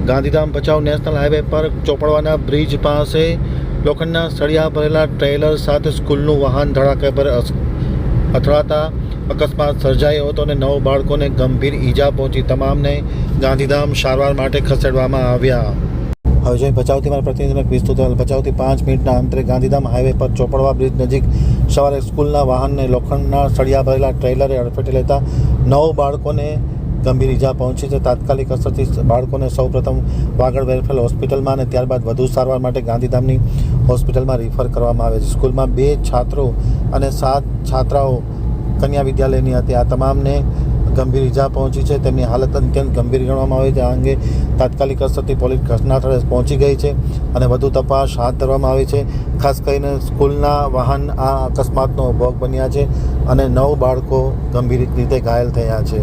Gandhidham Bhachau national highway પર ચોપડવાના bridge પાસે લોખંડના સળિયા ભરેલા ટ્રેલર સાથે સ્કૂલનું વાહન ધડાકેભેર અથડાતા અકસ્માત સર્જાયો હતો અને 9 બાળકોને ગંભીર ઈજા પહોંચી. તમામને ગાંધીધામ સારવાર માટે ખસેડવામાં આવ્યા. હવે જોઈએ ભચાઉથી મારા પ્રતિનિધિનો વિસ્તૃત અહેવાલ. ભચાઉથી 5 મિનિટના અંતરે ગાંધીધામ હાઈવે પર ચોપડવા બ્રિજ નજીક સવારે સ્કૂલના વાહનને લોખંડના સળિયા ભરેલા ટ્રેલરે અડફેટે લેતા 9 બાળકોને ગંભીર ઈજા પહોંચી છે. તાત્કાલિક અસરથી બાળકોને સૌપ્રથમ વાગડ વેલફેર હોસ્પિટલમાં અને ત્યારબાદ વધુ સારવાર માટે ગાંધીધામની હોસ્પિટલમાં રિફર કરવામાં આવે છે. સ્કૂલમાં 2 છાત્રો અને 7 છાત્રાઓ કન્યા વિદ્યાલયની હતી. આ તમામને ગંભીર ઈજા પહોંચી છે. તેમની હાલત અત્યંત ગંભીર ગણવામાં આવે છે. આ અંગે તાત્કાલિક અસરથી પોલીસ ઘટનાસ્થળે પહોંચી ગઈ છે અને વધુ તપાસ હાથ ધરવામાં આવી છે. ખાસ કરીને સ્કૂલના વાહન આ અકસ્માતનો ભોગ બન્યા છે અને 9 બાળકો ગંભીર રીતે ઘાયલ થયા છે.